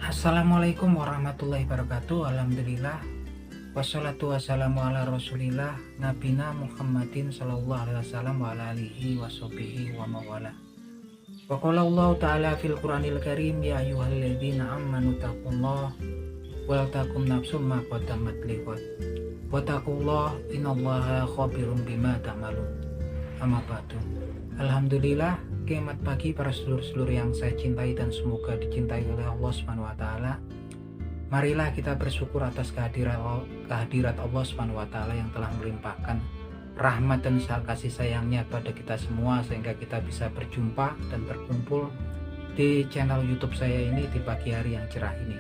Assalamualaikum warahmatullahi wabarakatuh. Alhamdulillah. Wassalatu wassalamu ala rasulillah Nabina Muhammadin sallallahu alaihi wasallam wa ala alihi wa sahbihi wa mawala. Wa qala Allah ta'ala fil Qur'anil Karim, ya ayyuhalladzina amanu taqullaha wa la takum nafsum ma qaddamat liwat. Wa taqullaha innallaha khabirum bima ta'malun. Amma ba'du. Alhamdulillah, selamat pagi para sedulur-sedulur yang saya cintai dan semoga dicintai oleh Allah Subhanahu wa taala. Marilah kita bersyukur atas kehadirat Allah Subhanahu wa taala yang telah melimpahkan rahmat dan kasih sayangnya pada kita semua sehingga kita bisa berjumpa dan berkumpul di channel YouTube saya ini di pagi hari yang cerah ini.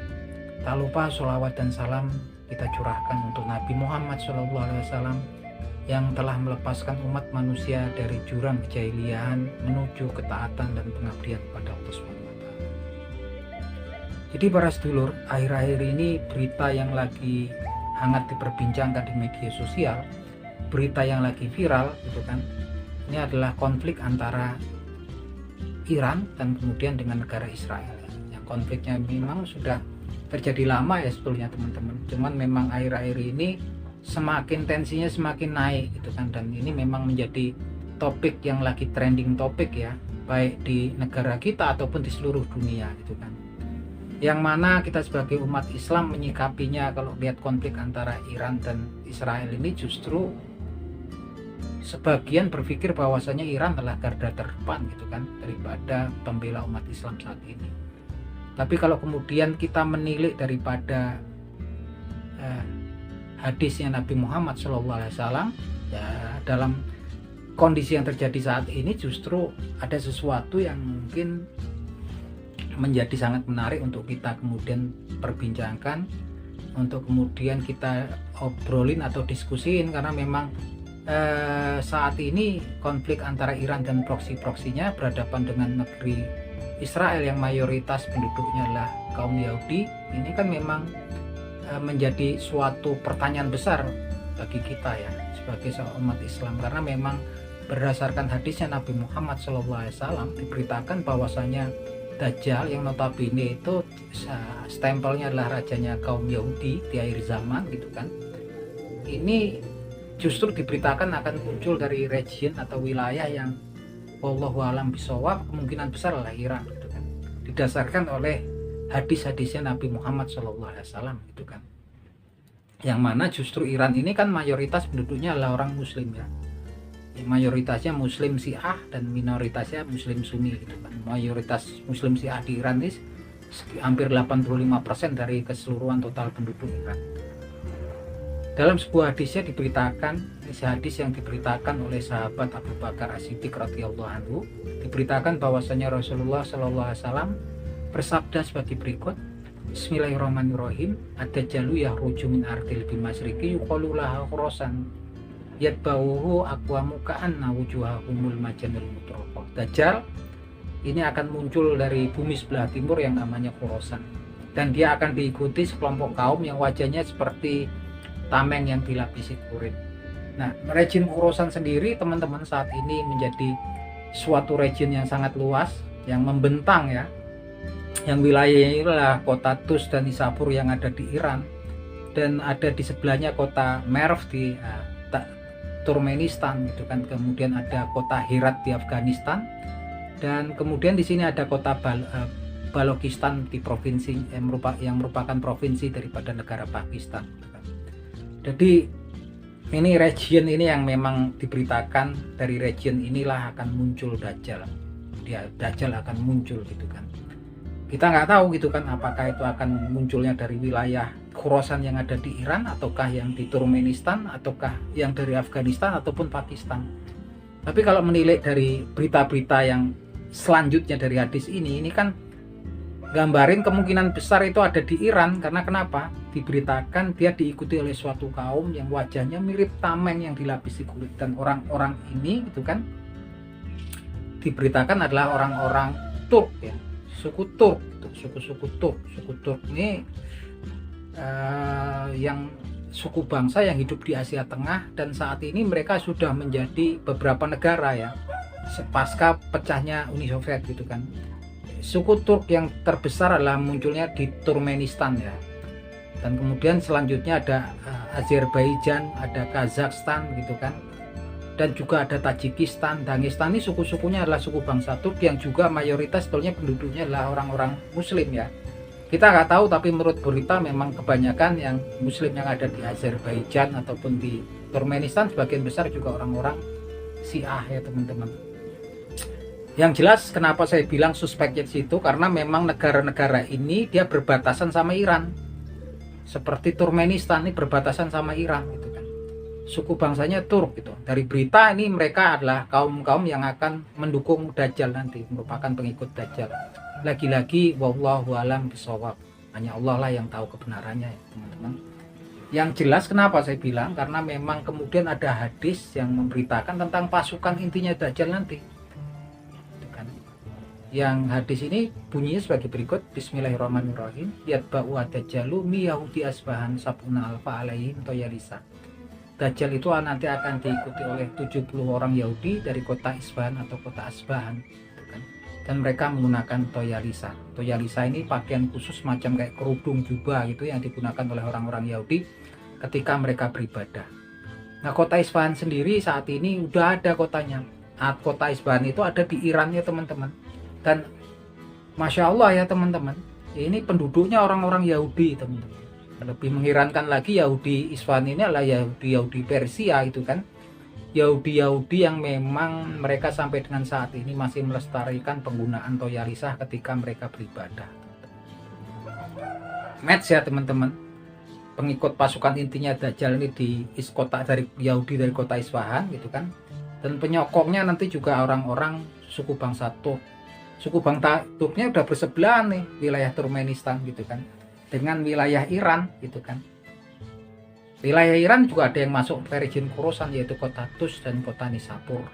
Tak lupa sholawat dan salam kita curahkan untuk Nabi Muhammad SAW yang telah melepaskan umat manusia dari jurang kejahilian menuju ketaatan dan pengabdian kepada Allah SWT. Jadi para sedulur, akhir-akhir ini berita yang lagi hangat diperbincangkan di media sosial, berita yang lagi viral gitu kan, ini adalah konflik antara Iran dan kemudian dengan negara Israel. Yang konfliknya memang sudah terjadi lama ya sebetulnya teman-teman, cuman memang akhir-akhir ini semakin tensinya semakin naik gitu kan, dan ini memang menjadi topik yang lagi trending topik ya, baik di negara kita ataupun di seluruh dunia gitu kan, yang mana kita sebagai umat Islam menyikapinya. Kalau lihat konflik antara Iran dan Israel ini, justru sebagian berpikir bahwasanya Iran adalah garda terdepan gitu kan daripada pembela umat Islam saat ini. Tapi kalau kemudian kita menilik daripada hadisnya Nabi Muhammad SAW ya, dalam kondisi yang terjadi saat ini justru ada sesuatu yang mungkin menjadi sangat menarik untuk kita kemudian perbincangkan, untuk kemudian kita obrolin atau diskusiin, karena memang saat ini konflik antara Iran dan proksi-proksinya berhadapan dengan negeri Israel yang mayoritas penduduknya adalah kaum Yahudi. Ini kan memang menjadi suatu pertanyaan besar bagi kita ya sebagai seorang umat Islam, karena memang berdasarkan hadisnya Nabi Muhammad SAW diberitakan bahwasanya Dajjal yang notabene itu stempelnya adalah rajanya kaum Yahudi di akhir zaman gitu kan, ini justru diberitakan akan muncul dari region atau wilayah yang wallahu alam bisawab kemungkinan besar adalah Iran gitu kan, didasarkan oleh hadis-hadisnya Nabi Muhammad SAW gitu kan, yang mana justru Iran ini kan mayoritas penduduknya adalah orang muslim ya, mayoritasnya muslim Syiah dan minoritasnya muslim Sunni gitu kan. Mayoritas muslim Syiah di Iran ini hampir 85% dari keseluruhan total penduduk Iran. Dalam sebuah hadisnya diberitakan, hadis yang diberitakan oleh sahabat Abu Bakar As-Siddiq radhiyallahu anhu, diberitakan bahwasanya Rasulullah SAW bersabda sebagai berikut, Bismillahirrahmanirrahim, ad-dajjalu yahruju min ardil bimasriki yuqalu laha khurasan yatba'uhu aqwamu ka'anna wujuhahumul majanul mutraqah. Dajjal ini akan muncul dari bumi sebelah timur yang namanya Khurasan, dan dia akan diikuti sekelompok kaum yang wajahnya seperti tameng yang dilapisi kulit. Nah, region Khurasan sendiri teman-teman saat ini menjadi suatu region yang sangat luas yang membentang ya, yang wilayahnya inilah kota Tus dan Nisapur yang ada di Iran, dan ada di sebelahnya kota Merv di Turkmenistan gitu kan, kemudian ada kota Herat di Afghanistan, dan kemudian di sini ada kota Balochistan di provinsi yang merupakan provinsi daripada negara Pakistan gitu kan. Jadi ini region ini yang memang diberitakan, dari region inilah akan muncul Dajjal. Dajjal akan muncul gitu kan. Kita nggak tahu gitu kan, apakah itu akan munculnya dari wilayah Khurasan yang ada di Iran, ataukah yang di Turkmenistan, ataukah yang dari Afghanistan ataupun Pakistan. Tapi kalau menilik dari berita-berita yang selanjutnya dari hadis ini kan gambarin kemungkinan besar itu ada di Iran. Karena kenapa? Diberitakan dia diikuti oleh suatu kaum yang wajahnya mirip tameng yang dilapisi kulit, dan orang-orang ini gitu kan diberitakan adalah orang-orang Turk ya, suku Turk, suku Turk ini yang suku bangsa yang hidup di Asia Tengah, dan saat ini mereka sudah menjadi beberapa negara ya pasca pecahnya Uni Soviet gitu kan. suku Turk yang terbesar adalah munculnya di Turkmenistan ya. Dan kemudian selanjutnya ada Azerbaijan, ada Kazakhstan gitu kan. Dan juga ada Tajikistan, Dagestan. Ini suku-sukunya adalah suku bangsa Turk yang juga mayoritas sebetulnya penduduknya adalah orang-orang muslim ya. Kita nggak tahu, tapi menurut berita memang kebanyakan yang muslim yang ada di Azerbaijan ataupun di Turkmenistan sebagian besar juga orang-orang Syiah ya teman-teman. Yang jelas kenapa saya bilang suspeknya di situ, karena memang negara-negara ini dia berbatasan sama Iran. Seperti Turkmenistan ini berbatasan sama Iran gitu kan. Suku bangsanya Turk gitu. Dari berita ini mereka adalah kaum-kaum yang akan mendukung Dajjal nanti, merupakan pengikut Dajjal. Lagi-lagi wallahu alam bisawab. Hanya Allah lah yang tahu kebenarannya ya, teman-teman. Yang jelas kenapa saya bilang, karena memang kemudian ada hadis yang memberitakan tentang pasukan intinya Dajjal nanti. Yang hadis ini bunyinya sebagai berikut. Bismillahirrahmanirrahim. Yatba'u ad-dajjalu mi yahudi asbahan sab'una alfa alaihim toyalisa. Dajjal itu nanti akan diikuti oleh 70 orang Yahudi dari kota Isfahan atau kota Asbahan. Dan mereka menggunakan toyalisa. Toyalisa ini pakaian khusus macam kayak kerudung jubah gitu yang digunakan oleh orang-orang Yahudi ketika mereka beribadah. Nah, kota Isfahan sendiri saat ini udah ada kotanya. Kota Isfahan itu ada di Iran ya teman-teman. Dan Masya Allah ya teman-teman, ini penduduknya orang-orang Yahudi teman-teman. Lebih mengherankan lagi, Yahudi Isfahan ini adalah Yahudi Persia itu kan. Yahudi yang memang mereka sampai dengan saat ini masih melestarikan penggunaan toyalisah ketika mereka beribadah. Match ya teman-teman. Pengikut pasukan intinya Dajjal ini di kota dari Yahudi dari kota Isfahan gitu kan. Dan penyokongnya nanti juga orang-orang suku bangsa Turk. Suku bangsa Turknya udah bersebelahan nih, wilayah Turkmenistan gitu kan, dengan wilayah Iran gitu kan. Wilayah Iran juga ada yang masuk ke region Khorasan, yaitu kota Tus dan kota Nishapur.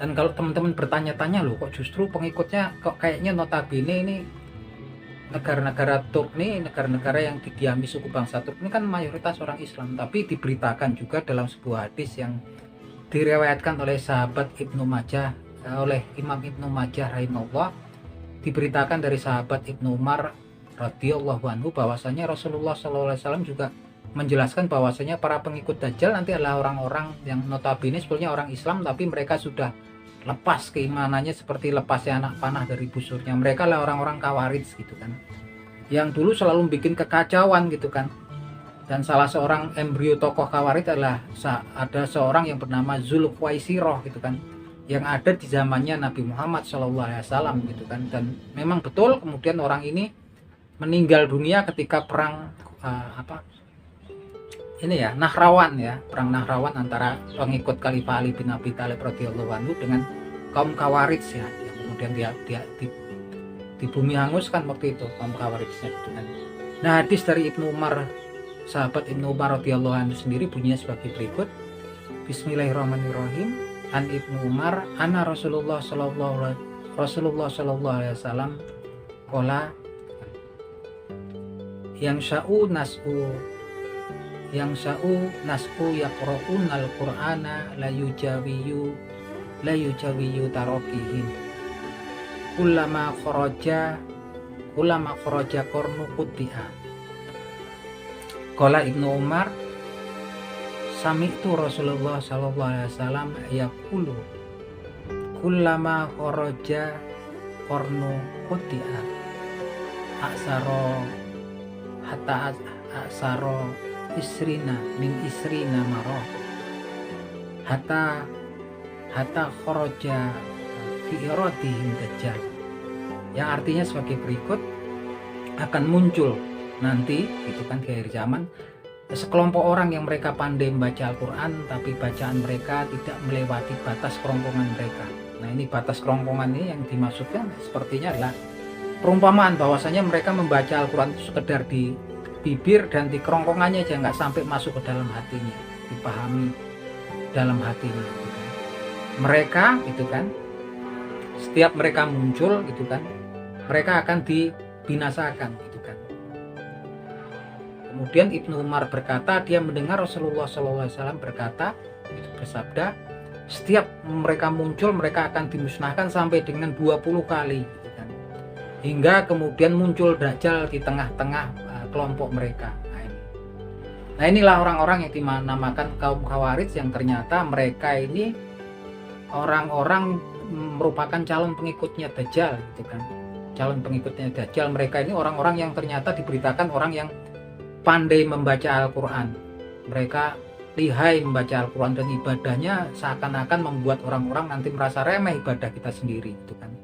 Dan kalau teman-teman bertanya-tanya loh, kok justru pengikutnya kok kayaknya notabene ini negara-negara Turk nih, negara-negara yang didiami suku bangsa Turk ini kan mayoritas orang Islam. Tapi diberitakan juga dalam sebuah hadis yang diriwayatkan oleh sahabat Ibnu Majah, oleh Imam Ibnu Majah rahimahullah, diberitakan dari sahabat Ibnu Umar radhiyallahu anhu bahwasanya Rasulullah SAW juga menjelaskan bahwasanya para pengikut Dajjal nanti adalah orang-orang yang notabene sebetulnya orang Islam, tapi mereka sudah lepas keimanannya seperti lepasnya anak panah dari busurnya. Mereka adalah orang-orang Khawarij gitu kan, yang dulu selalu bikin kekacauan gitu kan. Dan salah seorang embrio tokoh Khawarij adalah ada seorang yang bernama Zulkhuwaisirah gitu kan, yang ada di zamannya Nabi Muhammad SAW gitu kan. Dan memang betul kemudian orang ini meninggal dunia ketika perang Nahrawan ya, perang Nahrawan antara pengikut Khalifah Ali bin Abi Thalib radhiyallahu anhu dengan kaum Khawarij ya, yang kemudian dia di bumi hanguskan waktu itu kaum Khawarijnya gitu kan. Nah, hadis dari Ibnu Umar, sahabat Ibnu Umar radhiyallahu anhu sendiri bunyinya sebagai berikut. Bismillahirrahmanirrahim. An Ibnu Umar anna Rasulullah sallallahu alaihi wasallam qala yang sya'u nas'u yaqra'un al-Qur'ana la yujawiyu tarakihim kullama kharaja qarnu quti'a. Qala Ibnu Umar sami'tu Rasulullah sallallahu alaihi wasallam yaqulu kullama kharaja qarnu quti'a aksaro isrina min isrina marah hatta kharaja fi iradihim Dajjal, yang artinya sebagai berikut, akan muncul nanti itu kan di akhir zaman sekelompok orang yang mereka pandai membaca Al-Quran tapi bacaan mereka tidak melewati batas kerongkongan mereka. Nah, ini batas kerongkongan ini yang dimaksudkan sepertinya adalah perumpamaan bahwasanya mereka membaca Al-Quran itu sekedar di bibir dan di kerongkongannya aja, nggak sampai masuk ke dalam hatinya, dipahami dalam hatinya gitu kan. Mereka gitu kan, setiap mereka muncul gitu kan, mereka akan dibinasakan gitu kan. Kemudian Ibnu Umar berkata, dia mendengar Rasulullah SAW berkata, bersabda, setiap mereka muncul mereka akan dimusnahkan sampai dengan 20 kali gitu kan. Hingga kemudian muncul Dajjal di tengah-tengah kelompok mereka. Nah inilah orang-orang yang dinamakan kaum Khawarij, yang ternyata mereka ini orang-orang merupakan calon pengikutnya Dajjal gitu kan. Calon pengikutnya Dajjal, mereka ini orang-orang yang ternyata diberitakan orang yang pandai membaca Al-Quran. Mereka lihai membaca Al-Quran dan ibadahnya seakan-akan membuat orang-orang nanti merasa remeh ibadah kita sendiri gitu kan.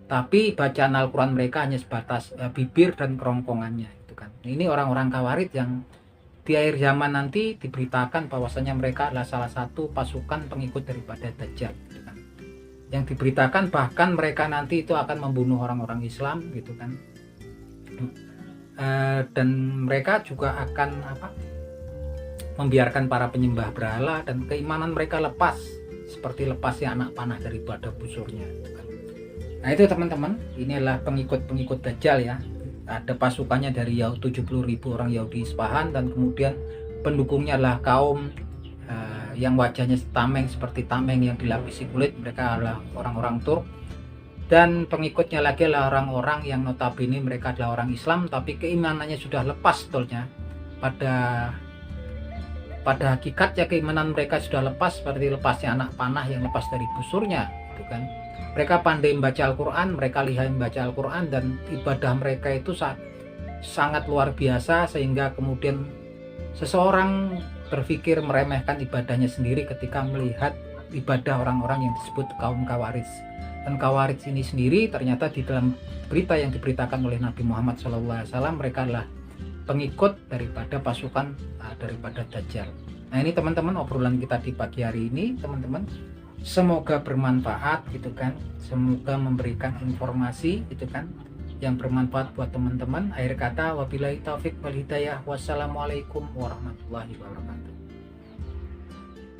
Tapi bacaan Al-Quran mereka hanya sebatas bibir dan kerongkongannya gitu kan. Ini orang-orang Khawarij yang di akhir zaman nanti diberitakan bahwasanya mereka adalah salah satu pasukan pengikut daripada Dajjal gitu kan. Yang diberitakan bahkan mereka nanti itu akan membunuh orang-orang Islam gitu kan. Dan mereka juga akan membiarkan para penyembah berhala dan keimanan mereka lepas seperti lepasnya anak panah daripada busurnya gitu kan. Nah itu teman-teman, ini adalah pengikut-pengikut Dajjal ya. Ada pasukannya dari 70.000 orang Yahudi Isfahan, dan kemudian pendukungnya adalah kaum yang wajahnya tameng seperti tameng yang dilapisi kulit, mereka adalah orang-orang Turk. Dan pengikutnya lagi adalah orang-orang yang notabene mereka adalah orang Islam tapi keimanannya sudah lepas sebetulnya. Pada hakikatnya keimanan mereka sudah lepas seperti lepasnya anak panah yang lepas dari busurnya gitu kan. Mereka pandai membaca Al-Quran, mereka lihai membaca Al-Quran, dan ibadah mereka itu sangat luar biasa sehingga kemudian seseorang berpikir meremehkan ibadahnya sendiri ketika melihat ibadah orang-orang yang disebut kaum Khawarij. Dan Khawarij ini sendiri ternyata di dalam berita yang diberitakan oleh Nabi Muhammad SAW, mereka adalah pengikut daripada pasukan daripada Dajjal. Nah ini teman-teman obrolan kita di pagi hari ini teman-teman. Semoga bermanfaat gitu kan, semoga memberikan informasi gitu kan yang bermanfaat buat teman-teman. Akhir kata wabillahi taufik wal hidayah, wassalamualaikum warahmatullahi wabarakatuh.